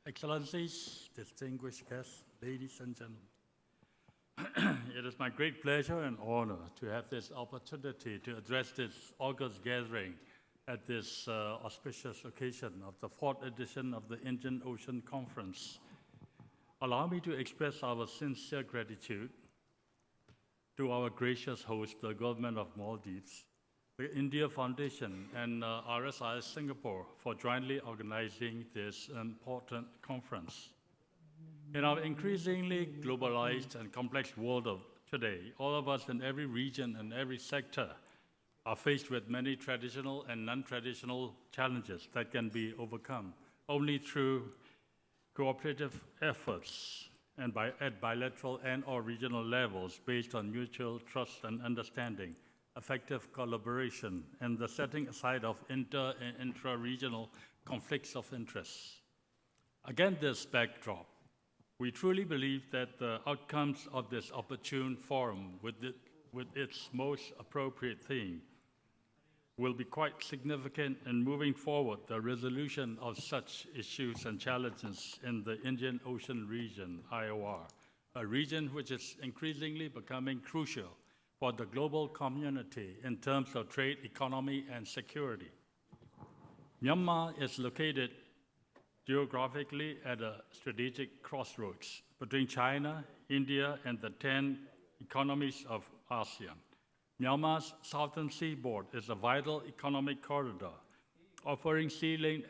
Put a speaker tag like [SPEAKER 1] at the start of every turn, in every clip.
[SPEAKER 1] Excellencies, distinguished guests, ladies and gentlemen. It is my great pleasure and honor to have this opportunity to address this August gathering at this auspicious occasion of the 4th edition of the Indian Ocean Conference. Allow me to express our sincere gratitude to our gracious host, the Government of Maldives, the India Foundation, and RSI Singapore for jointly organizing this important conference. In our increasingly globalized and complex world of today, all of us in every region and every sector are faced with many traditional and non-traditional challenges that can be overcome only through cooperative efforts and at bilateral and/or regional levels based on mutual trust and understanding, effective collaboration, and the setting aside of inter- and intra-regional conflicts of interest. Against this backdrop, we truly believe that the outcomes of this opportune forum with its most appropriate theme will be quite significant in moving forward the resolution of such issues and challenges in the Indian Ocean region, IOR, a region which is increasingly becoming crucial for the global community in terms of trade, economy, and security. Myanmar is located geographically at a strategic crossroads between China, India, and the 10 economies of ASEAN. Myanmar's southern seaboard is a vital economic corridor, offering sea lane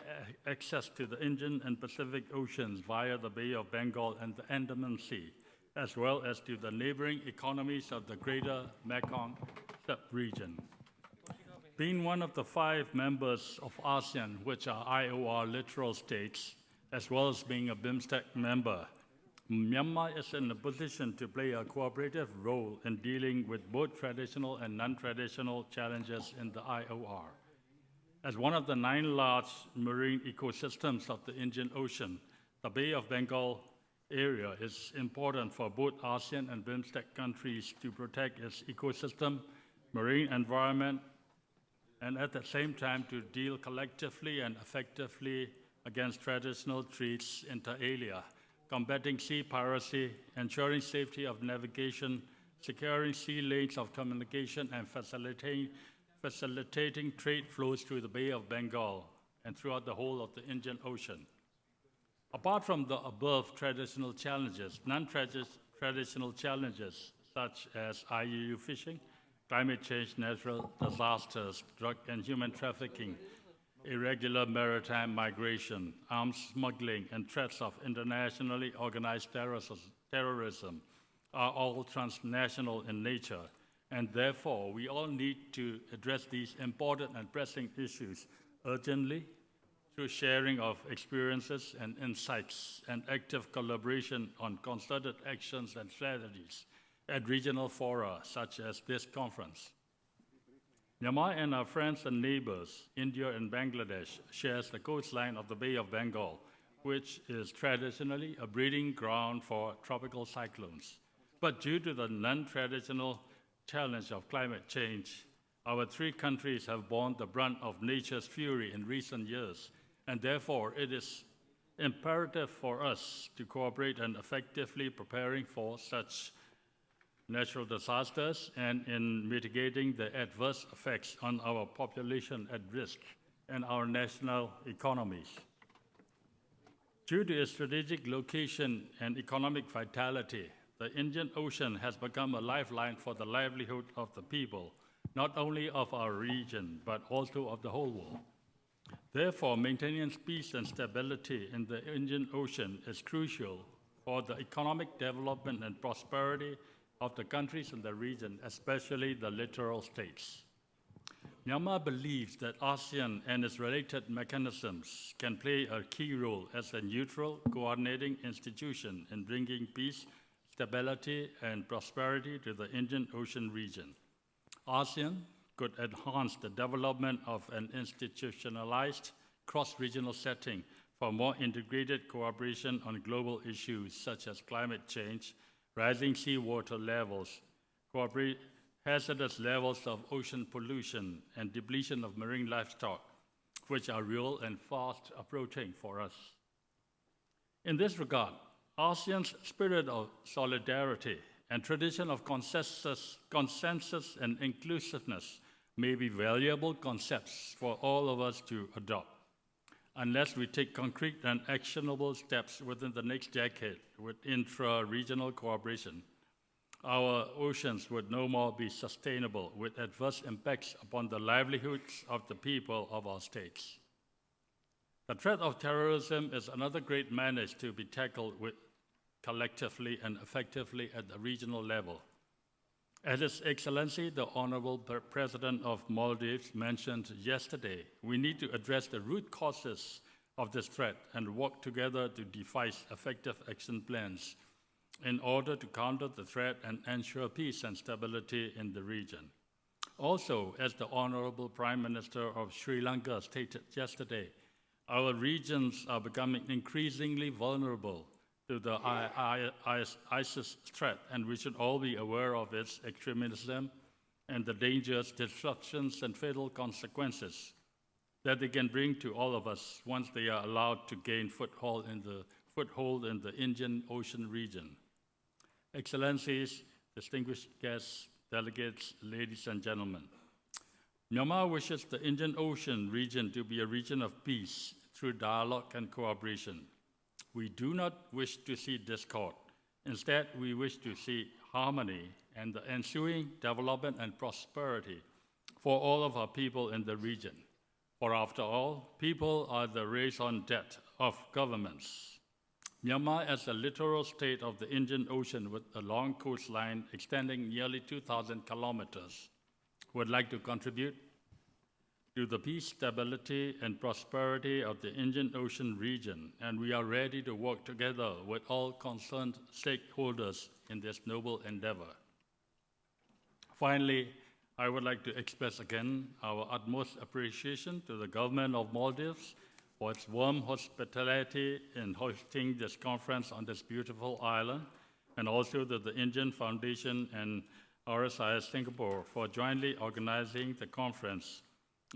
[SPEAKER 1] access to the Indian and Pacific Oceans via the Bay of Bengal and the Andaman Sea, as well as to the neighboring economies of the greater Mekong sub-region. Being one of the 5 members of ASEAN, which are IOR littoral states, as well as being a BIMSTEC member, Myanmar is in a position to play a cooperative role in dealing with both traditional and non-traditional challenges in the IOR. As one of the 9 large marine ecosystems of the Indian Ocean, the Bay of Bengal area is important for both ASEAN and BIMSTEC countries to protect its ecosystem, marine environment, and at the same time to deal collectively and effectively against traditional threats inter alia, combating sea piracy, ensuring safety of navigation, securing sea lanes of communication, and facilitating trade flows through the Bay of Bengal and throughout the whole of the Indian Ocean. Apart from the above traditional challenges, non-traditional challenges such as IUU fishing, climate change, natural disasters, drug and human trafficking, irregular maritime migration, arms smuggling, and threats of internationally organized terrorism are all transnational in nature, and therefore we all need to address these important and pressing issues urgently through sharing of experiences and insights and active collaboration on concerted actions and strategies at regional fora such as this conference. Myanmar and our friends and neighbors, India and Bangladesh, shares the coastline of the Bay of Bengal, which is traditionally a breeding ground for tropical cyclones. But due to the non-traditional challenge of climate change, our 3 countries have borne the brunt of nature's fury in recent years, and therefore it is imperative for us to cooperate in effectively preparing for such natural disasters and in mitigating the adverse effects on our population at risk and our national economies. Due to its strategic location and economic vitality, the Indian Ocean has become a lifeline for the livelihood of the people, not only of our region, but also of the whole world. Therefore, maintaining peace and stability in the Indian Ocean is crucial for the economic development and prosperity of the countries in the region, especially the littoral states. Myanmar believes that ASEAN and its related mechanisms can play a key role as a neutral, coordinating institution in bringing peace, stability, and prosperity to the Indian Ocean region. ASEAN could enhance the development of an institutionalized cross-regional setting for more integrated cooperation on global issues such as climate change, rising seawater levels, hazardous levels of ocean pollution and depletion of marine livestock, which are real and fast approaching for us. In this regard, ASEAN's spirit of solidarity and tradition of consensus and inclusiveness may be valuable concepts for all of us to adopt. Unless we take concrete and actionable steps within the next decade with intra-regional cooperation, our oceans would no more be sustainable with adverse impacts upon the livelihoods of the people of our states. The threat of terrorism is another great menace to be tackled with collectively and effectively at the regional level. As His Excellency, the Honorable President of Maldives mentioned yesterday, we need to address the root causes of this threat and work together to devise effective action plans in order to counter the threat and ensure peace and stability in the region. Also, as the Honorable Prime Minister of Sri Lanka stated yesterday, our regions are becoming increasingly vulnerable to the ISIS threat, and we should all be aware of its extremism and the dangerous disruptions and fatal consequences that they can bring to all of us once they are allowed to gain foothold in the Indian Ocean region. Excellencies, distinguished guests, delegates, ladies and gentlemen, Myanmar wishes the Indian Ocean region to be a region of peace through dialogue and cooperation. We do not wish to see discord. Instead, we wish to see harmony and the ensuing development and prosperity for all of our people in the region. For after all, people are the raison d'etre of governments. Myanmar, as a littoral state of the Indian Ocean with a long coastline extending nearly 2,000 kilometers, would like to contribute to the peace, stability, and prosperity of the Indian Ocean region, and we are ready to work together with all concerned stakeholders in this noble endeavor. Finally, I would like to express again our utmost appreciation to the government of Maldives for its warm hospitality in hosting this conference on this beautiful island, and also to the Indian Foundation and RSIS Singapore for jointly organizing the conference,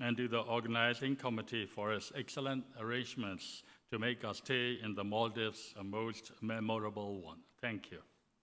[SPEAKER 1] and to the organizing committee for its excellent arrangements to make our stay in the Maldives a most memorable one. Thank you.